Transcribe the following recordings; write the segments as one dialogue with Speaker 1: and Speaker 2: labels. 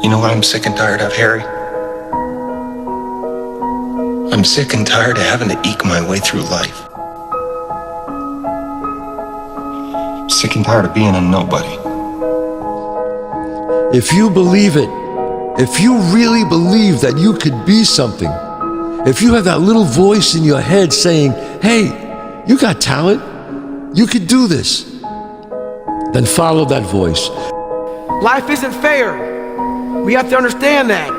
Speaker 1: You know what I'm sick and tired of, Harry? I'm sick and tired of having to eke my way through life. Sick and tired of being a nobody.
Speaker 2: If you believe it, if you really believe that you could be something, if you have that little voice in your head saying, hey, you got talent, you could do this, then follow that voice.
Speaker 3: Life isn't fair. We have to understand that.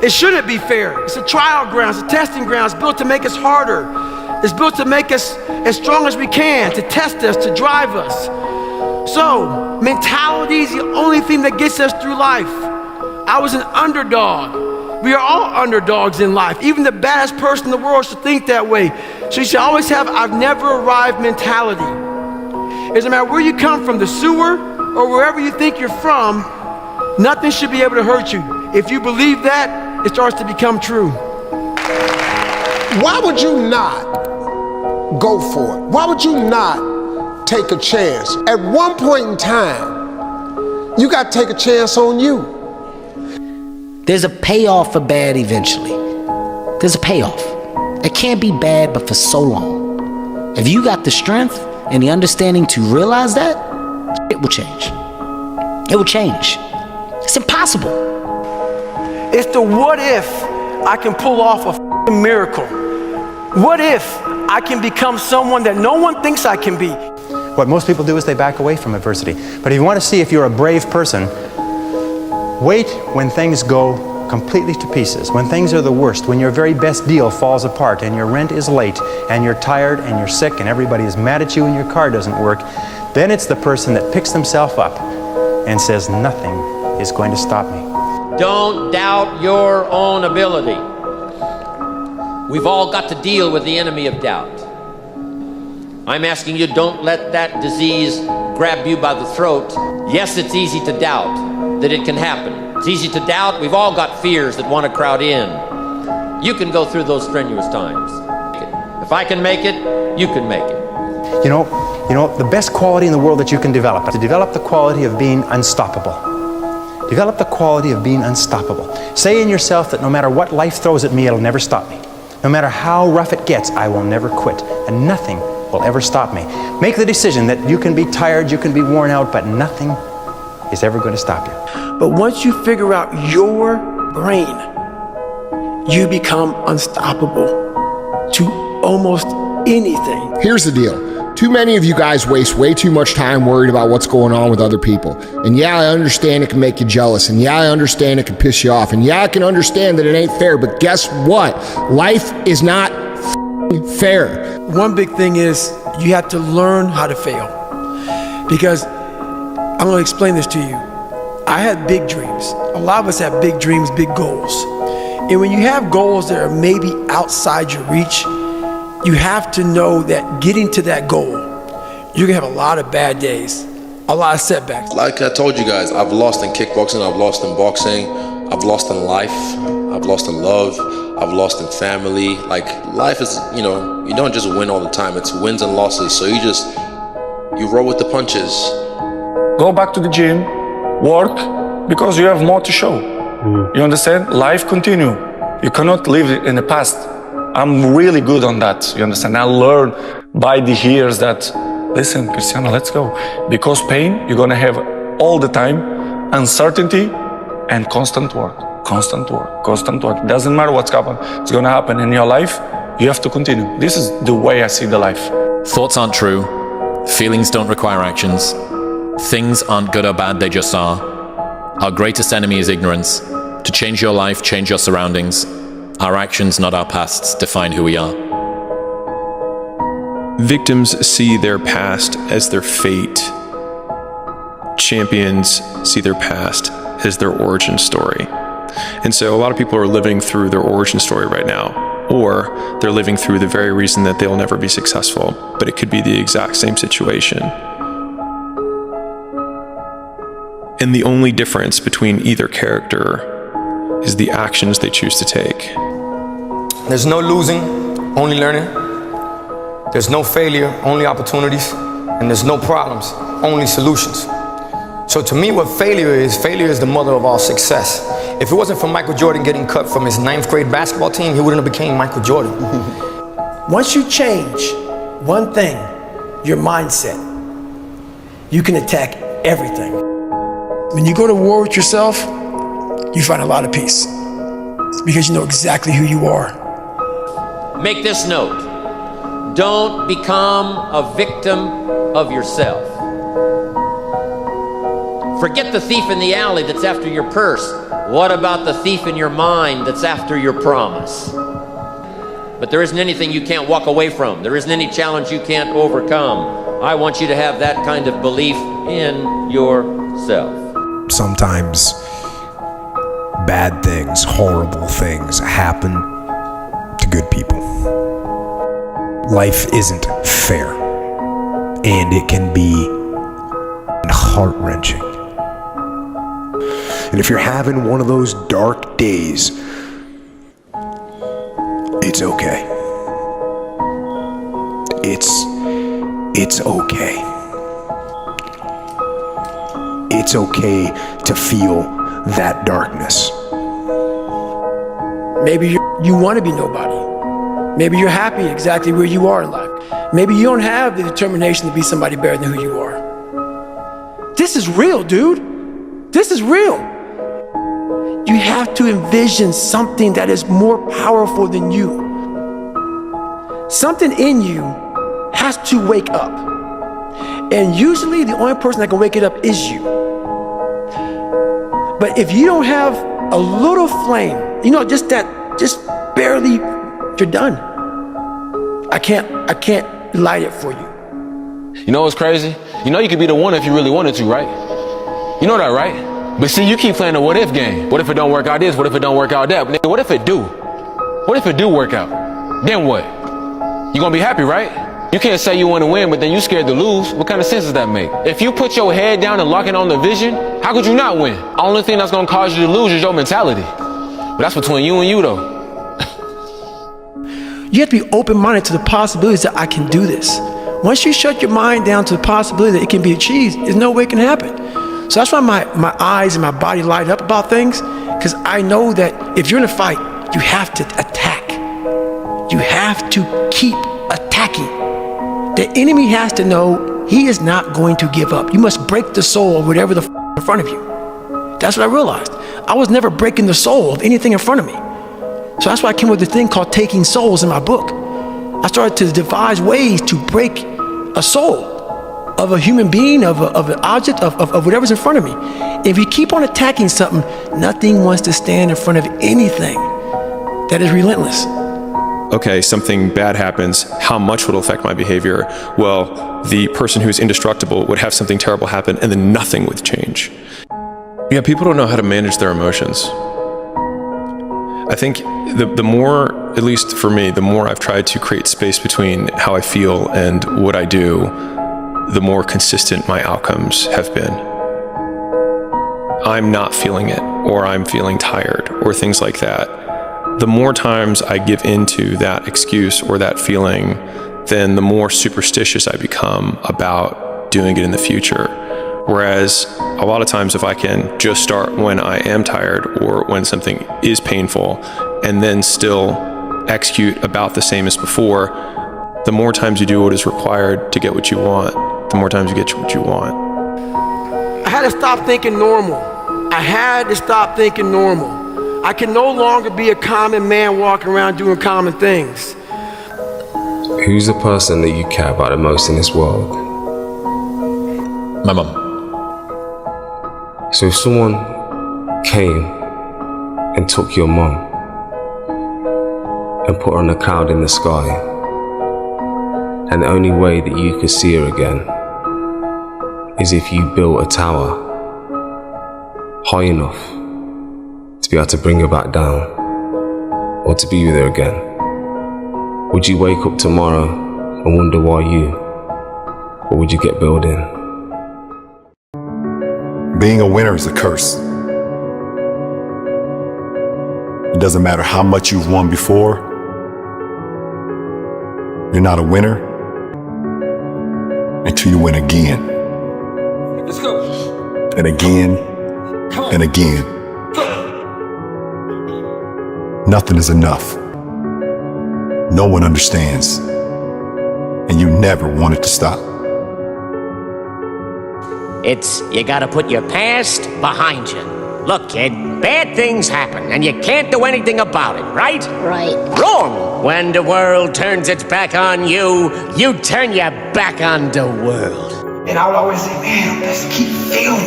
Speaker 3: It shouldn't be fair. It's a trial ground, it's a testing ground. It's built to make us harder. It's built to make us as strong as we can, to test us, to drive us. So, mentality is the only thing that gets us through life. I was an underdog. We are all underdogs in life. Even the baddest person in the world should think that way. So you should always have I've never arrived mentality. It doesn't matter where you come from, the sewer or wherever you think you're from, nothing should be able to hurt you. If you believe that, it starts to become true.
Speaker 4: Why would you not go for it? Why would you not take a chance? At one point in time, you got to take a chance on you.
Speaker 5: There's a payoff for bad eventually. There's a payoff. It can't be bad, but for so long. If you got the strength and the understanding to realize that, it will change. It will change. It's impossible.
Speaker 3: It's the what if I can pull off a miracle? What if I can become someone that no one thinks I can be?
Speaker 6: What most people do is they back away from adversity. But if you want to see if you're a brave person, wait when things go completely to pieces, when things are the worst, when your very best deal falls apart and your rent is late and you're tired and you're sick and everybody is mad at you and your car doesn't work, then it's the person that picks themselves up and says, nothing is going to stop me.
Speaker 7: Don't doubt your own ability. We've all got to deal with the enemy of doubt. I'm asking you, don't let that disease grab you by the throat. Yes, it's easy to doubt that it can happen. It's easy to doubt. We've all got fears that want to crowd in. You can go through those strenuous times. If I can make it, you can make it.
Speaker 6: You know, the best quality in the world that you can develop is to develop the quality of being unstoppable. Develop the quality of being unstoppable. Say in yourself that no matter what life throws at me, it'll never stop me. No matter how rough it gets, I will never quit, and nothing will ever stop me. Make the decision that you can be tired, you can be worn out, but nothing is ever going to stop you.
Speaker 3: But once you figure out your brain, you become unstoppable to almost anything.
Speaker 8: Here's the deal. Too many of you guys waste way too much time worried about what's going on with other people. And yeah, I understand it can make you jealous. And yeah, I understand it can piss you off. And yeah, I can understand that it ain't fair. But guess what? Life is not fair.
Speaker 3: One big thing is you have to learn how to fail. Because I'm going to explain this to you. I had big dreams. A lot of us have big dreams, big goals. And when you have goals that are maybe outside your reach, you have to know that getting to that goal, you're gonna have a lot of bad days, a lot of setbacks.
Speaker 9: Like I told you guys, I've lost in kickboxing, I've lost in boxing, I've lost in life, I've lost in love, I've lost in family. Like life is, you don't just win all the time, it's wins and losses. So you roll with the punches.
Speaker 10: Go back to the gym, work, because you have more to show. You understand? Life continue. You cannot live in the past. I'm really good on that, you understand? I learned by the years that, listen, Cristiano, let's go. Because pain, you're gonna have all the time, uncertainty and constant work, constant work, constant work. It doesn't matter what's it's gonna happen in your life, you have to continue. This is the way I see the life.
Speaker 11: Thoughts aren't true, feelings don't require actions, things aren't good or bad, they just are. Our greatest enemy is ignorance. To change your life, change your surroundings. Our actions, not our pasts, define who we are.
Speaker 12: Victims see their past as their fate. Champions see their past as their origin story. And so a lot of people are living through their origin story right now, or they're living through the very reason that they'll never be successful, but it could be the exact same situation. And the only difference between either character is the actions they choose to take.
Speaker 13: There's no losing, only learning. There's no failure, only opportunities. And there's no problems, only solutions. So to me, what failure is the mother of all success. If it wasn't for Michael Jordan getting cut from his 9th grade basketball team, he wouldn't have became Michael Jordan.
Speaker 3: Once you change one thing, your mindset, you can attack everything. When you go to war with yourself, you find a lot of peace because you know exactly who you are.
Speaker 7: Make this note. Don't become a victim of yourself. Forget the thief in the alley that's after your purse. What about the thief in your mind that's after your promise? But there isn't anything you can't walk away from. There isn't any challenge you can't overcome. I want you to have that kind of belief in yourself.
Speaker 14: Sometimes bad things, horrible things happen to good people. Life isn't fair, and it can be heart-wrenching. And if you're having one of those dark days, it's okay. It's okay. It's okay to feel that darkness.
Speaker 3: Maybe you want to be nobody. Maybe you're happy exactly where you are in life. Maybe you don't have the determination to be somebody better than who you are. This is real, dude. This is real. You have to envision something that is more powerful than you. Something in you has to wake up. And usually the only person that can wake it up is you. But if you don't have a little flame, just barely, you're done. I can't light it for you.
Speaker 15: You know what's crazy? You know you could be the one if you really wanted to, right? You know that, right? But see, you keep playing the what if game. What if it don't work out this? What if it don't work out that? But what if it do? What if it do work out? Then what? You gonna be happy, right? You can't say you want to win, but then you scared to lose. What kind of sense does that make? If you put your head down and lock in on the vision, how could you not win? The only thing that's gonna cause you to lose is your mentality. But that's between you and you, though.
Speaker 3: You have to be open-minded to the possibilities that I can do this. Once you shut your mind down to the possibility that it can be achieved, there's no way it can happen. So that's why my eyes and my body light up about things, because I know that if you're in a fight, you have to attack. You have to keep attacking. The enemy has to know he is not going to give up. You must break the soul of whatever the in front of you. That's what I realized. I was never breaking the soul of anything in front of me. So that's why I came with this thing called Taking Souls in my book. I started to devise ways to break a soul of a human being, of an object, of whatever's in front of me. If you keep on attacking something, nothing wants to stand in front of anything that is relentless.
Speaker 12: Okay, something bad happens, how much would it affect my behavior? Well, the person who's indestructible would have something terrible happen and then nothing would change. Yeah, people don't know how to manage their emotions. I think the more, at least for me, the more I've tried to create space between how I feel and what I do, the more consistent my outcomes have been. I'm not feeling it, or I'm feeling tired, or things like that. The more times I give into that excuse or that feeling, then the more superstitious I become about doing it in the future. Whereas a lot of times if I can just start when I am tired or when something is painful and then still execute about the same as before, the more times you do what is required to get what you want, the more times you get what you want.
Speaker 3: I had to stop thinking normal. I had to stop thinking normal. I can no longer be a common man walking around doing common things.
Speaker 16: Who's the person that you care about the most in this world?
Speaker 11: My mum.
Speaker 16: So if someone came and took your mum and put her on a cloud in the sky, and the only way that you could see her again is if you built a tower high enough to be able to bring her back down or to be with her again, would you wake up tomorrow and wonder why you, or would you get building?
Speaker 17: Being a winner is a curse. It doesn't matter how much you've won before. You're not a winner until you win again.
Speaker 3: Let's go.
Speaker 17: and again and again. Nothing is enough. No one understands. And you never want it to stop.
Speaker 18: It's you gotta put your past behind you. Look, kid, bad things happen, and you can't do anything about it, right?
Speaker 19: Right.
Speaker 18: Wrong! When the world turns its back on you, you turn your back on the world.
Speaker 3: And I would always say, man, I just keep failing.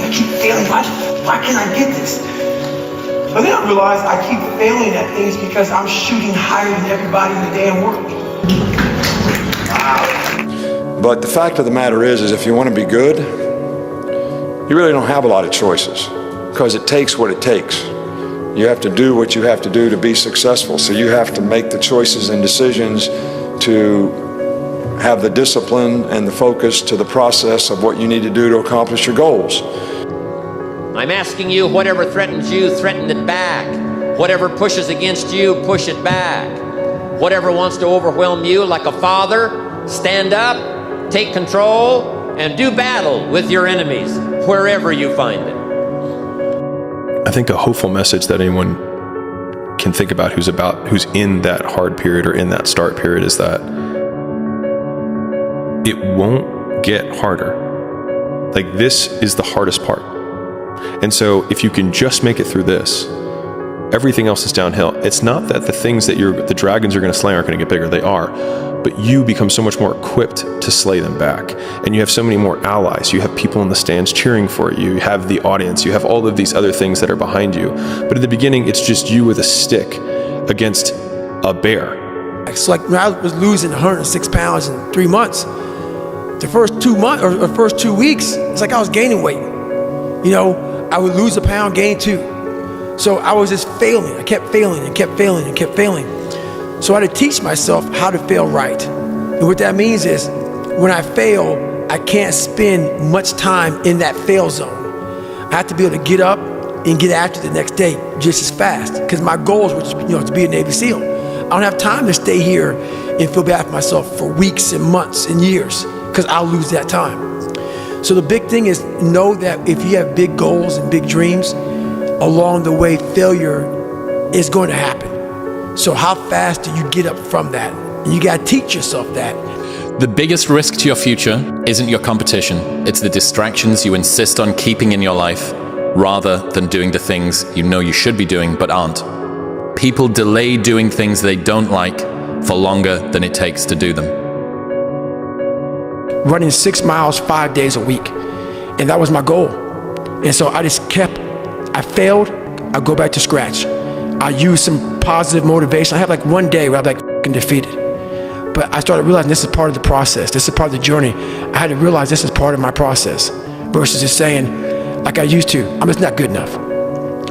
Speaker 3: Why can't I get this? But then I realized I keep failing at things because I'm shooting higher than everybody in the damn world. Wow.
Speaker 20: But the fact of the matter is if you want to be good, you really don't have a lot of choices, because it takes what it takes. You have to do what you have to do to be successful. So you have to make the choices and decisions to have the discipline and the focus to the process of what you need to do to accomplish your goals.
Speaker 7: I'm asking you, whatever threatens you, threaten it back. Whatever pushes against you, push it back. Whatever wants to overwhelm you like a father, stand up, take control, and do battle with your enemies, wherever you find them.
Speaker 12: I think a hopeful message that anyone can think about who's in that hard period or in that start period is that it won't get harder. Like, this is the hardest part. And so if you can just make it through this, everything else is downhill. It's not that the things that the dragons are going to slay aren't going to get bigger. They are. But you become so much more equipped to slay them back. And you have so many more allies. You have people in the stands cheering for you. You have the audience. You have all of these other things that are behind you. But at the beginning, it's just you with a stick against a bear.
Speaker 3: It's like when I was losing 106 pounds in 3 months, the first 2 months or first 2 weeks, it's like I was gaining weight. You know, I would lose a pound, gain 2. So I was just failing. I kept failing and kept failing and kept failing. So I had to teach myself how to fail right. And what that means is when I fail, I can't spend much time in that fail zone. I have to be able to get up and get after the next day just as fast, because my goals were to be a Navy SEAL. I don't have time to stay here and feel bad for myself for weeks and months and years, because I'll lose that time. So the big thing is know that if you have big goals and big dreams, along the way, failure is going to happen. So how fast do you get up from that? And you got to teach yourself that.
Speaker 11: The biggest risk to your future isn't your competition. It's the distractions you insist on keeping in your life rather than doing the things you know you should be doing but aren't. People delay doing things they don't like for longer than it takes to do them.
Speaker 3: Running 6 miles 5 days a week. And that was my goal. And so I failed, I go back to scratch. I use some positive motivation. I had like one day where I was like f***ing defeated. But I started realizing this is part of the process. This is part of the journey. I had to realize this is part of my process versus just saying, like I used to, I'm just not good enough.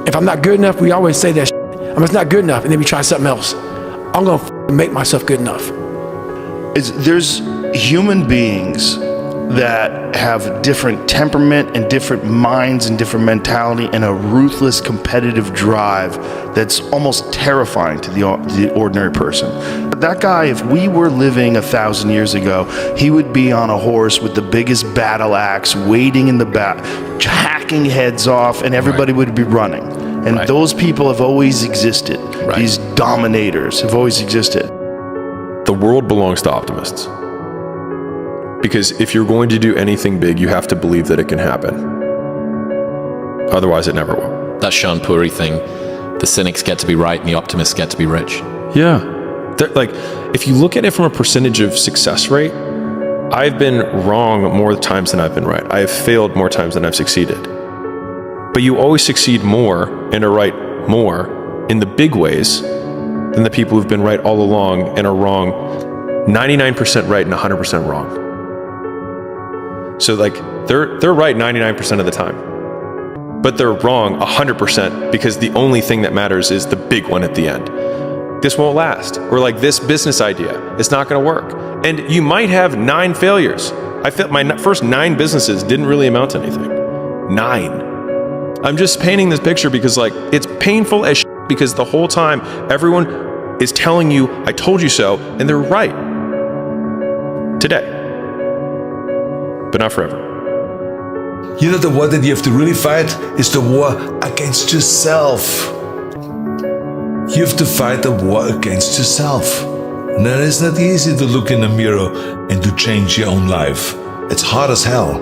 Speaker 3: If I'm not good enough, we always say that I'm just not good enough, and then we try something else. I'm gonna make myself good enough.
Speaker 21: There's human beings that have different temperament and different minds and different mentality and a ruthless competitive drive that's almost terrifying to the ordinary person. But that guy, if we were living 1,000 years ago, he would be on a horse with the biggest battle axe, waiting in the back, hacking heads off, and everybody would be running. And those people have always existed. These dominators have always existed.
Speaker 12: The world belongs to optimists. Because if you're going to do anything big, you have to believe that it can happen. Otherwise, it never will.
Speaker 11: That Sean Puri thing, the cynics get to be right and the optimists get to be rich.
Speaker 12: Yeah. Like, if you look at it from a percentage of success rate, I've been wrong more times than I've been right. I have failed more times than I've succeeded. But you always succeed more and are right more in the big ways than the people who've been right all along and are wrong 99% right and 100% wrong. So like they're right 99% of the time, but they're wrong 100% because the only thing that matters is the big one at the end. This won't last. Or like this business idea, it's not going to work. And you might have 9 failures. I felt my first 9 businesses didn't really amount to anything. 9. I'm just painting this picture because like it's painful as shit because the whole time everyone is telling you, I told you so, and they're right. Today. But not forever.
Speaker 2: You know, the war that you have to really fight is the war against yourself. You have to fight the war against yourself. And then it's not easy to look in the mirror and to change your own life. It's hard as hell.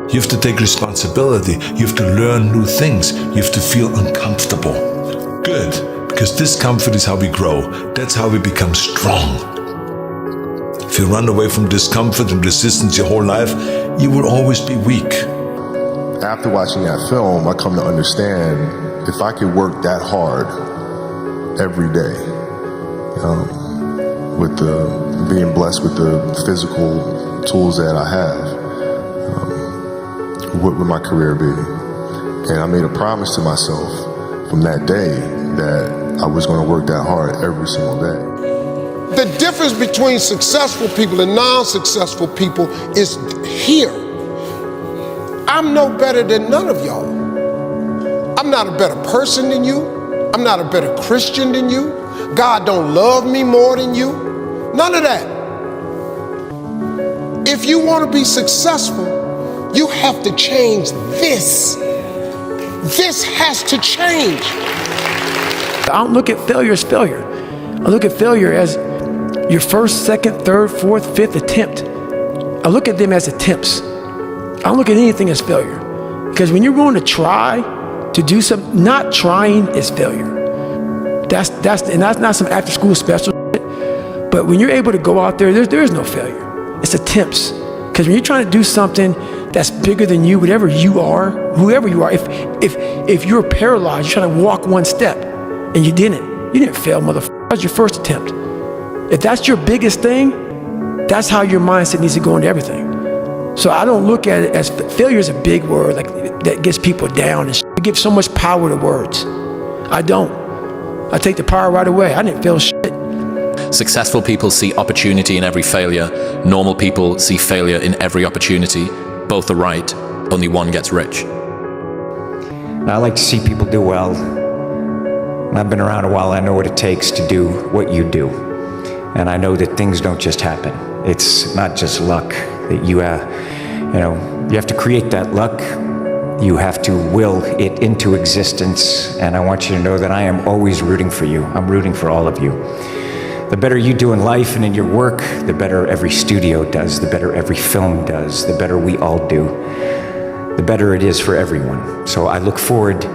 Speaker 2: You have to take responsibility. You have to learn new things. You have to feel uncomfortable. Good, because discomfort is how we grow. That's how we become strong. If you run away from discomfort and resistance your whole life, you will always be weak.
Speaker 19: After watching that film, I come to understand if I could work that hard every day, with being blessed with the physical tools that I have, what would my career be? And I made a promise to myself from that day that I was going to work that hard every single day.
Speaker 4: The difference between successful people and non-successful people is here. I'm no better than none of y'all. I'm not a better person than you. I'm not a better Christian than you. God don't love me more than you. None of that. If you want to be successful, you have to change this. This has to change.
Speaker 3: I don't look at failure as failure. I look at failure as your first, second, third, fourth, fifth attempt. I look at them as attempts. I don't look at anything as failure. Because when you're going to try to do something, not trying is failure. That's not some after school special shit. But when you're able to go out there is no failure. It's attempts. Because when you're trying to do something that's bigger than you, whatever you are, whoever you are, if you're paralyzed, you're trying to walk one step and you didn't fail, motherfucker. That was your first attempt. If that's your biggest thing, that's how your mindset needs to go into everything. So I don't look at it as failure is a big word like that gets people down and shit. We give so much power to words. I don't. I take the power right away. I didn't fail shit.
Speaker 11: Successful people see opportunity in every failure. Normal people see failure in every opportunity. Both are right. Only one gets rich.
Speaker 22: I like to see people do well. I've been around a while. I know what it takes to do what you do. And I know that things don't just happen. It's not just luck. That you have to create that luck. You have to will it into existence. And I want you to know that I am always rooting for you. I'm rooting for all of you. The better you do in life and in your work, the better every studio does, the better every film does, the better we all do, the better it is for everyone. So I look forward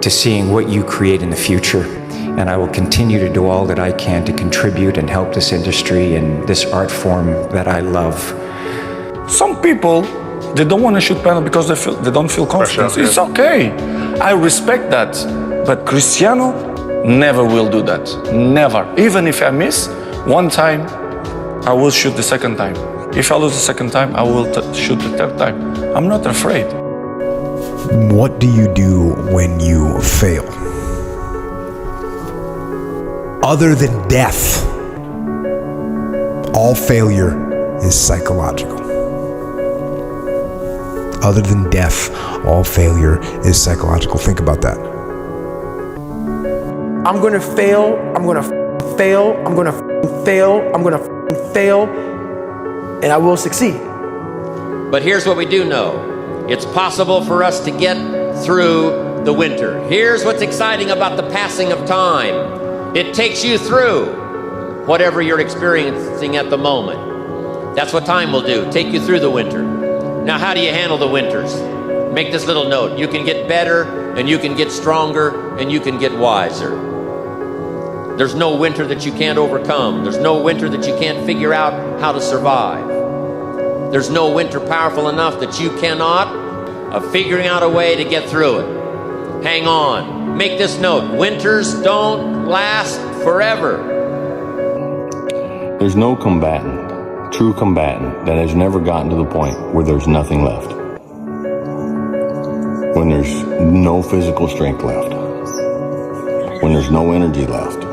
Speaker 22: to seeing what you create in the future. And I will continue to do all that I can to contribute and help this industry and this art form that I love.
Speaker 10: Some people, they don't want to shoot penalty because they don't feel confident. It's okay. I respect that. But Cristiano never will do that. Never. Even if I miss one time, I will shoot the second time. If I lose the second time, I will shoot the third time. I'm not afraid.
Speaker 14: What do you do when you fail? Other than death, all failure is psychological. Other than death, all failure is psychological. Think about that.
Speaker 3: I'm going to fail. I'm going to fail. I'm going to fail. I'm going to fail. And I will succeed.
Speaker 7: But here's what we do know. It's possible for us to get through the winter. Here's what's exciting about the passing of time. It takes you through whatever you're experiencing at the moment. That's what time will do, take you through the winter. Now, how do you handle the winters? Make this little note. You can get better, and you can get stronger, and you can get wiser. There's no winter that you can't overcome. There's no winter that you can't figure out how to survive. There's no winter powerful enough that you cannot of figuring out a way to get through it. Hang on. Make this note. Winters don't last forever.
Speaker 23: There's no combatant, true combatant, that has never gotten to the point where there's nothing left. When there's no physical strength left. When there's no energy left.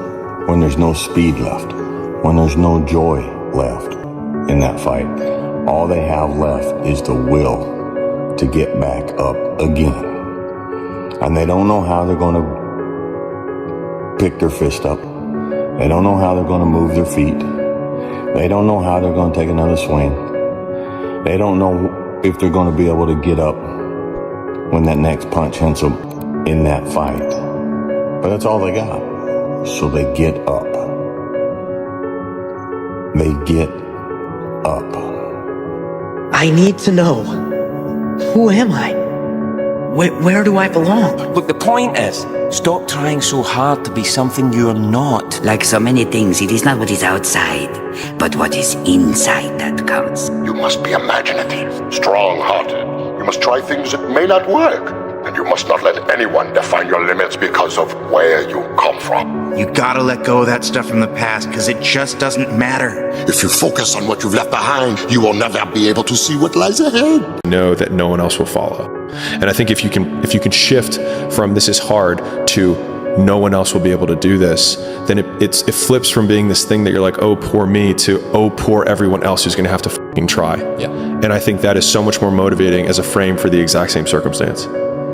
Speaker 23: When there's no speed left. When there's no joy left in that fight. All they have left is the will to get back up again. And they don't know how they're going to pick their fist up. They don't know how they're going to move their feet. They don't know how they're going to take another swing. They don't know if they're going to be able to get up when that next punch hits them in that fight. But that's all they got. So they get up. They get up.
Speaker 1: I need to know, who am I? Where do I belong?
Speaker 5: Look, the point is, stop trying so hard to be something you're not.
Speaker 6: Like so many things, it is not what is outside, but what is inside that counts.
Speaker 24: You must be imaginative, strong-hearted. You must try things that may not work. And you must not let anyone define your limits because of where you come from.
Speaker 25: You gotta let go of that stuff from the past, because it just doesn't matter.
Speaker 24: If you focus on what you've left behind, you will never be able to see what lies ahead.
Speaker 12: Know that no one else will follow. And I think if you can shift from this is hard to no one else will be able to do this, then it flips from being this thing that you're like, oh, poor me, to oh, poor everyone else who's gonna have to fucking try.
Speaker 7: Yeah.
Speaker 12: And I think that is so much more motivating as a frame for the exact same circumstance.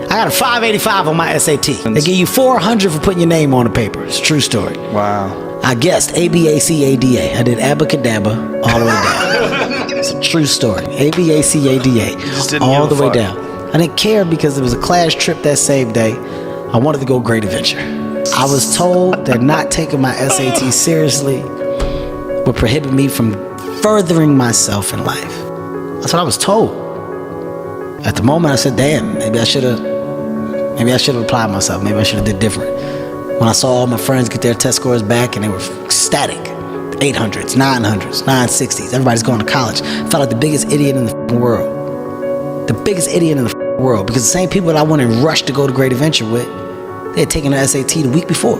Speaker 26: I got a 585 on my SAT. They give you 400 for putting your name on the paper. It's a true story.
Speaker 21: Wow.
Speaker 26: I guessed ABACADA. I did abacadabra all the way down. It's a true story. ABACADA all the way down. I didn't care because it was a class trip that same day. I wanted to go Great Adventure. I was told that not taking my SAT seriously would prohibit me from furthering myself in life. That's what I was told. At the moment, I said, damn, maybe I should have applied myself. Maybe I should have did different. When I saw all my friends get their test scores back and they were ecstatic, 800s, 900s, 960s, everybody's going to college. I felt like the biggest idiot in the world. The biggest idiot in the world, because the same people that I went and rushed to go to Great Adventure with, they had taken their SAT the week before.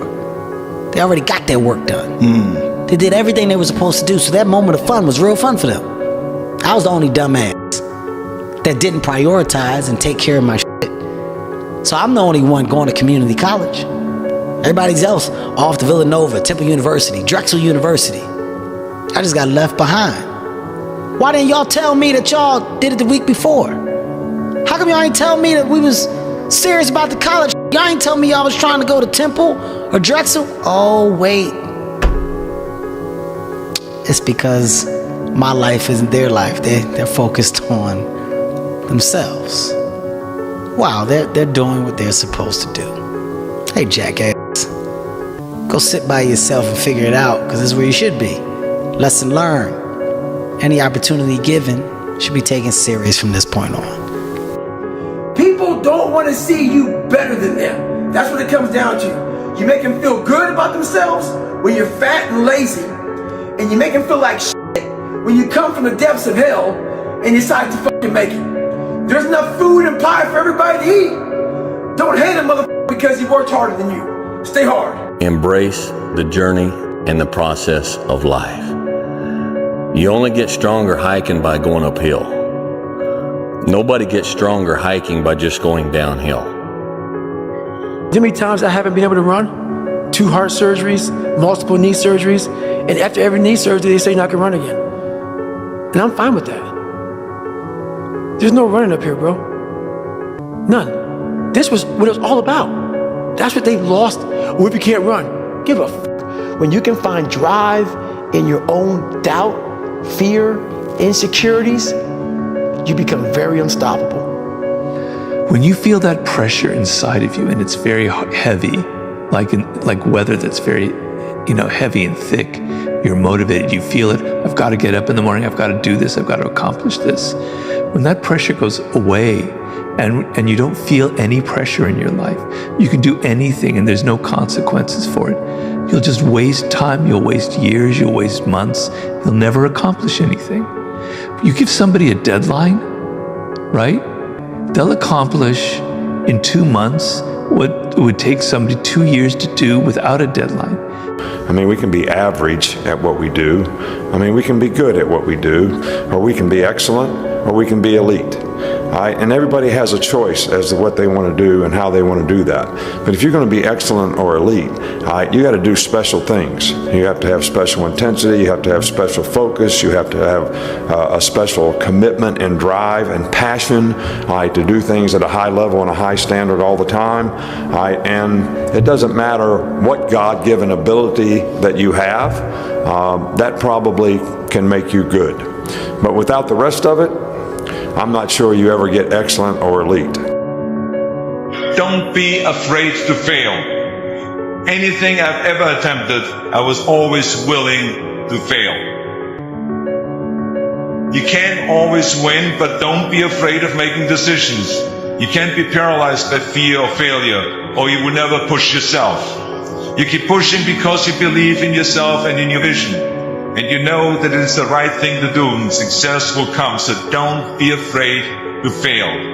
Speaker 26: They already got their work done. They did everything they were supposed to do, so that moment of fun was real fun for them. I was the only dumbass that didn't prioritize and take care of my shit. So I'm the only one going to community college. Everybody else off to Villanova, Temple University, Drexel University. I just got left behind. Why didn't y'all tell me that y'all did it the week before? How come y'all ain't tell me that we was serious about the college? Y'all ain't tell me y'all was trying to go to Temple or Drexel? Oh, wait. It's because my life isn't their life. They're focused on themselves. Wow, they're doing what they're supposed to do. Hey, jackass, go sit by yourself and figure it out, because this is where you should be. Lesson learned. Any opportunity given should be taken serious from this point on.
Speaker 3: People don't want to see you better than them. That's what it comes down to. You make them feel good about themselves when you're fat and lazy, and you make them feel like shit when you come from the depths of hell and you decide to fucking make it. There's enough food and pie for everybody to eat. Don't hate a motherfucker because he worked harder than you. Stay hard.
Speaker 23: Embrace the journey and the process of life. You only get stronger hiking by going uphill. Nobody gets stronger hiking by just going downhill.
Speaker 3: You know how many times I haven't been able to run? 2 heart surgeries, multiple knee surgeries, and after every knee surgery, they say you're not gonna run again. And I'm fine with that. There's no running up here, bro. None. This was what it was all about. That's what they lost. What if you can't run? Give a f. When you can find drive in your own doubt, fear, insecurities, you become very unstoppable.
Speaker 27: When you feel that pressure inside of you and it's very heavy, like weather that's very, heavy and thick, you're motivated, you feel it. I've got to get up in the morning. I've got to do this. I've got to accomplish this. When that pressure goes away and you don't feel any pressure in your life, you can do anything and there's no consequences for it. You'll just waste time. You'll waste years. You'll waste months. You'll never accomplish anything. You give somebody a deadline, right? They'll accomplish in 2 months what it would take somebody 2 years to do without a deadline.
Speaker 20: I mean, we can be average at what we do. I mean, we can be good at what we do, or we can be excellent, or we can be elite. And everybody has a choice as to what they want to do and how they want to do that. But if you're going to be excellent or elite, you got to do special things. You have to have special intensity. You have to have special focus. You have to have a special commitment and drive and passion to do things at a high level and a high standard all the time. And it doesn't matter what God-given ability that you have, that probably can make you good. But without the rest of it, I'm not sure you ever get excellent or elite.
Speaker 8: but don't be afraid to fail. Anything I've ever attempted, I was always willing to fail. You can't always win, but don't be afraid of making decisions. You can't be paralyzed by fear of failure, or you will never push yourself. You keep pushing because you believe in yourself and in your vision. And you know that it is the right thing to do, and success will come. So don't be afraid to fail.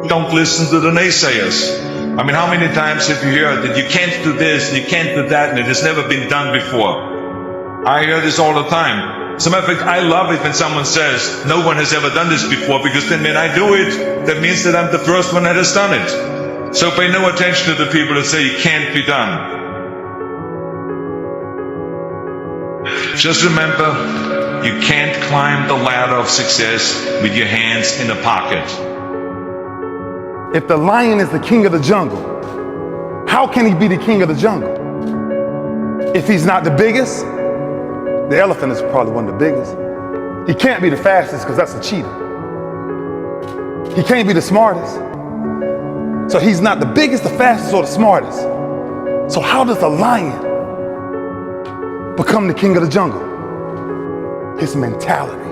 Speaker 8: Don't listen to the naysayers. I mean, how many times have you heard that you can't do this, and you can't do that, and it has never been done before? I hear this all the time. As a matter of fact, I love it when someone says, no one has ever done this before, because then when I do it, that means that I'm the first one that has done it. So pay no attention to the people that say it can't be done. Just remember, you can't climb the ladder of success with your hands in a pocket.
Speaker 9: If the lion is the king of the jungle, how can he be the king of the jungle? If he's not the biggest, the elephant is probably one of the biggest. He can't be the fastest because that's a cheetah. He can't be the smartest. So he's not the biggest, the fastest, or the smartest. So how does a lion become the king of the jungle? His mentality.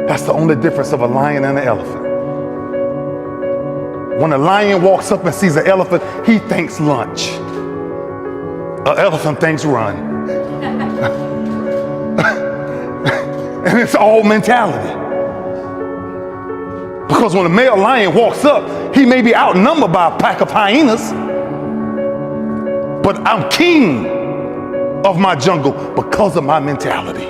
Speaker 9: That's the only difference of a lion and an elephant. When a lion walks up and sees an elephant, he thinks lunch. An elephant thinks run. And it's all mentality. Because when a male lion walks up, he may be outnumbered by a pack of hyenas, but I'm king of my jungle because of my mentality.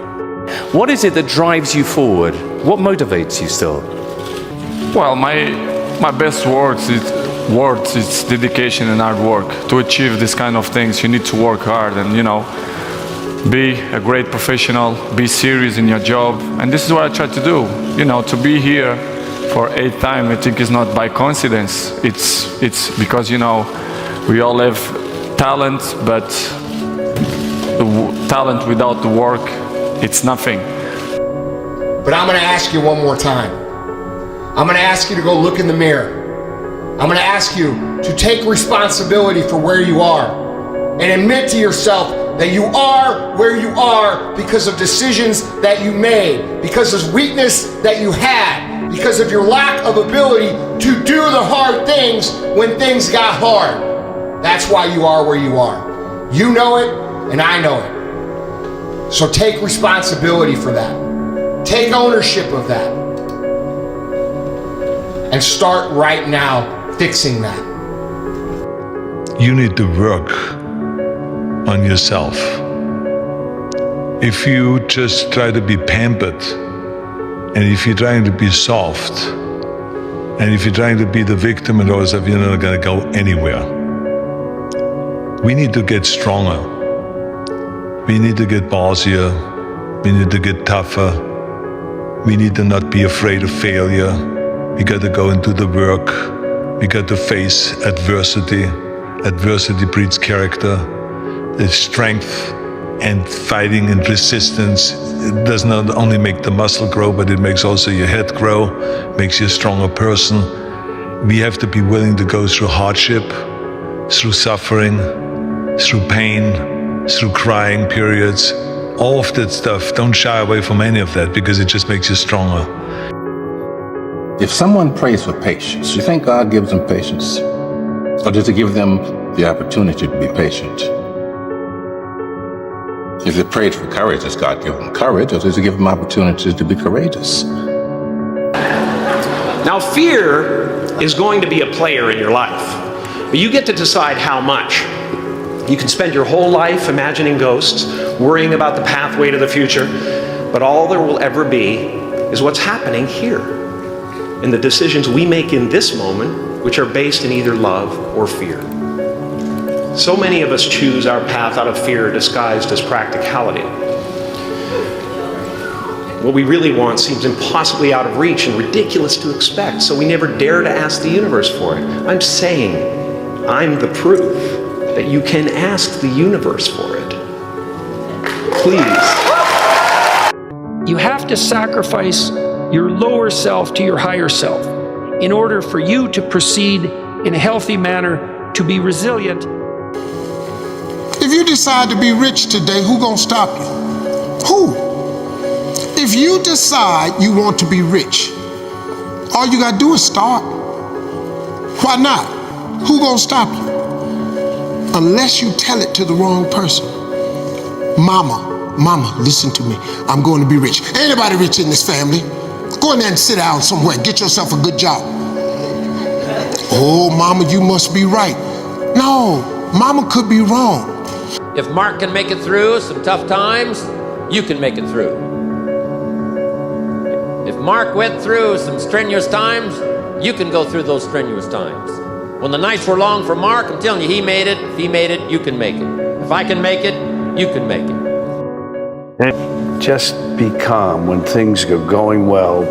Speaker 13: What is it that drives you forward? What motivates you still?
Speaker 10: Well, my best words is dedication and hard work. To achieve this kind of things, you need to work hard and, be a great professional, be serious in your job. And this is what I try to do. To be here for 8th time, I think is not by coincidence. It's because, we all have talent, but the talent without the work, it's nothing.
Speaker 15: But I'm going to ask you one more time. I'm going to ask you to go look in the mirror. I'm going to ask you to take responsibility for where you are and admit to yourself that you are where you are because of decisions that you made, because of weakness that you had, because of your lack of ability to do the hard things when things got hard. That's why you are where you are. You know it, and I know it. So take responsibility for that. Take ownership of that. And start right now fixing that.
Speaker 8: You need to work on yourself. If you just try to be pampered, and if you're trying to be soft, and if you're trying to be the victim and all that stuff, you're not going to go anywhere. We need to get stronger. We need to get ballsier. We need to get tougher. We need to not be afraid of failure. We got to go into the work. We got to face adversity. Adversity breeds character. The strength and fighting and resistance, it does not only make the muscle grow, but it makes also your head grow, makes you a stronger person. We have to be willing to go through hardship, through suffering, through pain, through crying periods, all of that stuff. Don't shy away from any of that because it just makes you stronger.
Speaker 16: If someone prays for patience, you think God gives them patience? Or does he give them the opportunity to be patient? If they prayed for courage, does God give them courage, or does he give them opportunities to be courageous?
Speaker 17: Now, fear is going to be a player in your life, but you get to decide how much. You can spend your whole life imagining ghosts, worrying about the pathway to the future, but all there will ever be is what's happening here, and the decisions we make in this moment, which are based in either love or fear. So many of us choose our path out of fear disguised as practicality. What we really want seems impossibly out of reach and ridiculous to expect, so we never dare to ask the universe for it. I'm saying I'm the proof that you can ask the universe for it. Please.
Speaker 18: You have to sacrifice your lower self to your higher self.
Speaker 2: in order for you to proceed in a healthy manner, to be resilient.
Speaker 4: If you decide to be rich today, who gonna stop you? Who? If you decide you want to be rich, all you gotta do is start. Why not? Who gonna stop you? Unless you tell it to the wrong person. Mama, listen to me. I'm going to be rich. Ain't anybody rich in this family. Go in there and sit down somewhere and get yourself a good job. Oh, mama, you must be right. No, mama could be wrong.
Speaker 7: If Mark can make it through some tough times, you can make it through. If Mark went through some strenuous times, you can go through those strenuous times. When the nights were long for Mark, I'm telling you, he made it. If he made it, you can make it. If I can make it, you can make it.
Speaker 11: And just be calm when things are going well.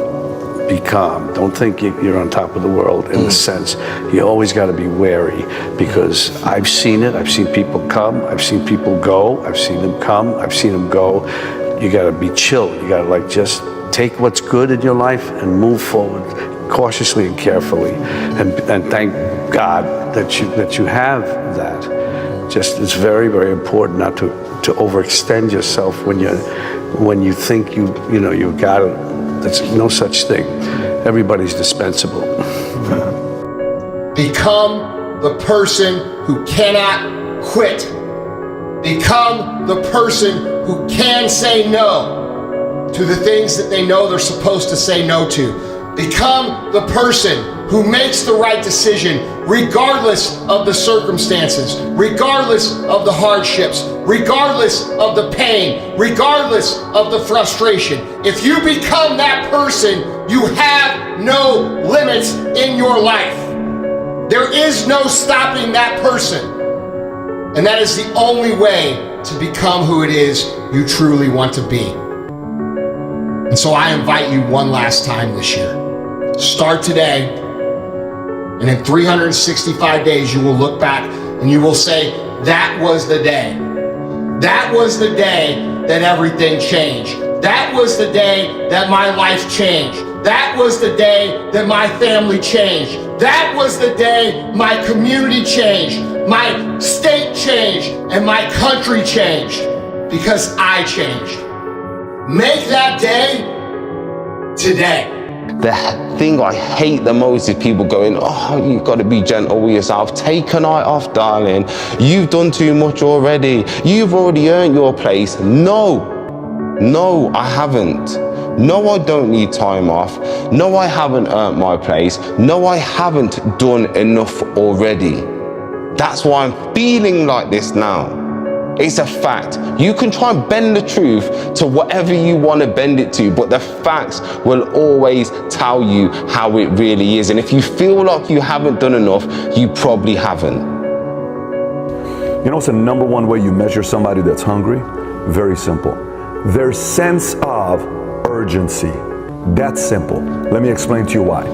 Speaker 11: Be calm. Don't think you're on top of the world in the sense. You always got to be wary, because I've seen it. I've seen people come. I've seen people go. I've seen them come. I've seen them go. You got to be chill. You got to just take what's good in your life and move forward cautiously and carefully, and thank God that you have that. Just it's very, very important not to overextend yourself when you think you've got it. There's no such thing. Everybody's dispensable.
Speaker 15: Become the person who cannot quit. Become the person who can say no to the things that they know they're supposed to say no to. Become the person who makes the right decision regardless of the circumstances, regardless of the hardships, regardless of the pain, regardless of the frustration. If you become that person, you have no limits in your life. There is no stopping that person. And that is the only way to become who it is you truly want to be. And so I invite you one last time this year. Start today, and in 365 days you will look back and you will say, that was the day. That was the day that everything changed. That was the day that my life changed. That was the day that my family changed. That was the day my community changed, my state changed, and my country changed, because I changed. Make that day today.
Speaker 14: The thing I hate the most is people going, oh, you've got to be gentle with yourself. Take a night off, darling. You've done too much already. You've already earned your place. No, I haven't. No, I don't need time off. No, I haven't earned my place. No, I haven't done enough already. That's why I'm feeling like this now. It's a fact. You can try and bend the truth to whatever you want to bend it to, but the facts will always tell you how it really is. And if you feel like you haven't done enough, you probably haven't.
Speaker 18: You know what's the number one way you measure somebody that's hungry? Very simple. Their sense of urgency. That's simple. Let me explain to you why.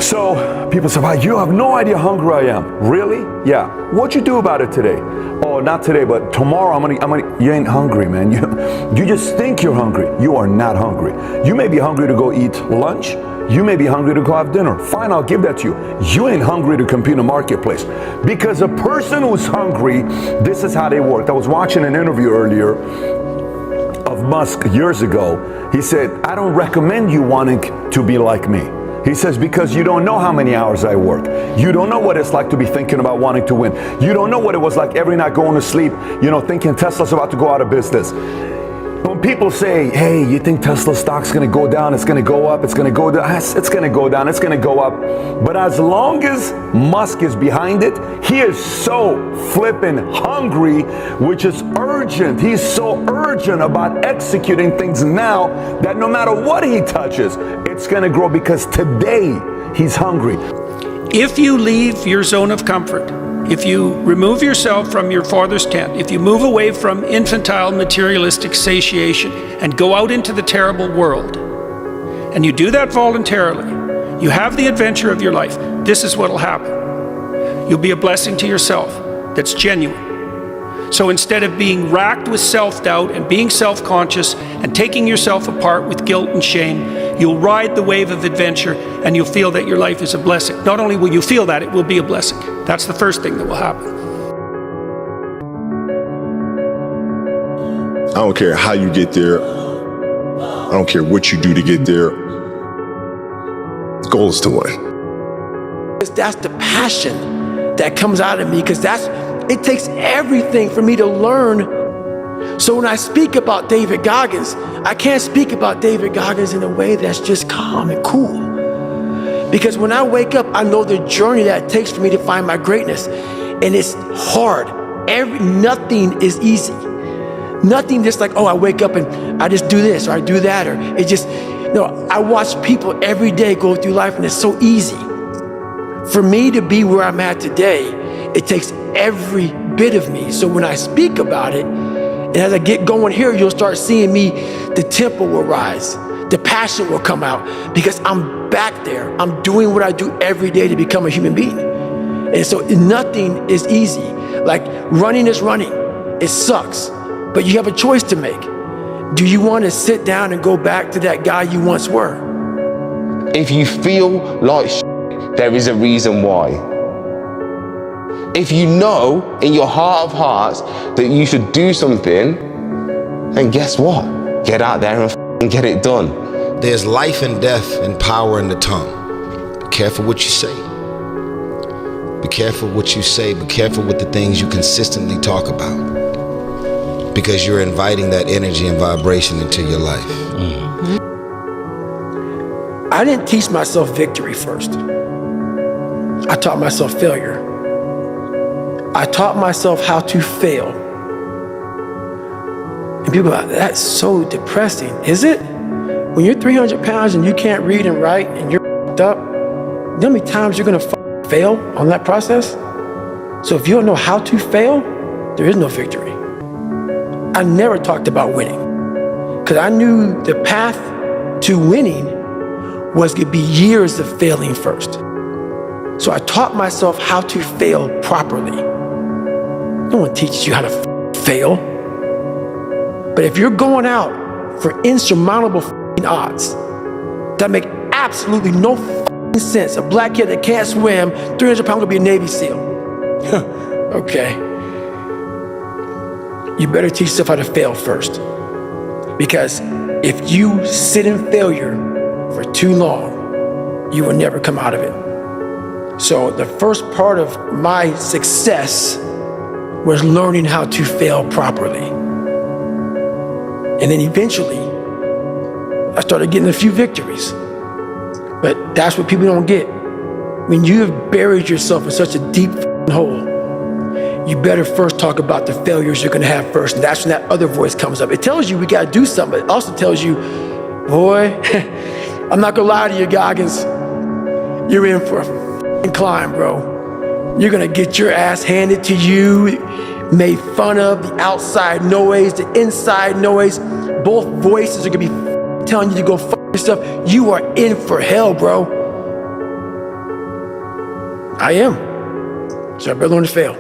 Speaker 18: So people say, wow, you have no idea how hungry I am. Really? Yeah. What'd you do about it today? Oh, not today, but tomorrow I'm gonna. You ain't hungry, man. You just think you're hungry. You are not hungry. You may be hungry to go eat lunch. You may be hungry to go have dinner. Fine, I'll give that to you. You ain't hungry to compete in the marketplace. Because a person who's hungry, this is how they work. I was watching an interview earlier of Musk years ago. He said, I don't recommend you wanting to be like me. He says, because you don't know how many hours I work. You don't know what it's like to be thinking about wanting to win. You don't know what it was like every night going to sleep, thinking Tesla's about to go out of business. When people say, hey, you think Tesla stock's going to go down, it's going to go up, it's going to go down, it's going to go down, it's going to go up. But as long as Musk is behind it, he is so flippin' hungry, which is urgent. He's so urgent about executing things now that no matter what he touches, it's going to grow, because today he's hungry.
Speaker 2: If you leave your zone of comfort, if you remove yourself from your father's tent, if you move away from infantile materialistic satiation and go out into the terrible world, and you do that voluntarily, you have the adventure of your life, this is what will happen. You'll be a blessing to yourself that's genuine. So instead of being racked with self-doubt and being self-conscious and taking yourself apart with guilt and shame, You'll ride the wave of adventure and you'll feel that your life is a blessing. Not only will you feel that, it will be a blessing. That's the first thing that will happen.
Speaker 1: I don't care how you get there. I don't care what you do to get there. The goal is to win.
Speaker 3: That's the passion that comes out of me, because it takes everything for me to learn. So when I speak about David Goggins, I can't speak about David Goggins in a way that's just calm and cool. Because when I wake up, I know the journey that it takes for me to find my greatness. And it's hard. Nothing is easy. Nothing just like, oh, I wake up and I just do this or I do that, or it just, no, I watch people every day go through life and it's so easy. For me to be where I'm at today, it takes every bit of me. So when I speak about it, and as I get going here, you'll start seeing me, the tempo will rise, the passion will come out, because I'm back there. I'm doing what I do every day to become a human being. And so nothing is easy. Like running is running. It sucks, but you have a choice to make. Do you want to sit down and go back to that guy you once were?
Speaker 14: If you feel like there is a reason why. If you know in your heart of hearts that you should do something, then guess what? Get out there and get it done.
Speaker 5: There's life and death and power in the tongue. Be careful what you say. Be careful what you say. Be careful with the things you consistently talk about, because you're inviting that energy and vibration into your life.
Speaker 3: I didn't teach myself victory first. I taught myself failure. I taught myself how to fail. And people are like, that's so depressing. Is it? When you're 300 pounds and you can't read and write and you're f***ed up, you know how many times you're gonna fail on that process? So if you don't know how to fail, there is no victory. I never talked about winning, because I knew the path to winning was gonna be years of failing first. So I taught myself how to fail properly. No one teaches you how to fail. But if you're going out for insurmountable odds that make absolutely no sense, a black kid that can't swim, 300 pounds, gonna be a Navy SEAL. Okay. You better teach yourself how to fail first. Because if you sit in failure for too long, you will never come out of it. So the first part of my success was learning how to fail properly. And then eventually, I started getting a few victories. But that's what people don't get. When you have buried yourself in such a deep hole, you better first talk about the failures you're gonna have first. And that's when that other voice comes up. It tells you we gotta do something. It also tells you, boy, I'm not gonna lie to you, Goggins. You're in for a climb, bro. You're gonna get your ass handed to you, made fun of, the outside noise, the inside noise. Both voices are gonna be telling you to go f yourself. You are in for hell, bro. I am. So I better learn to fail.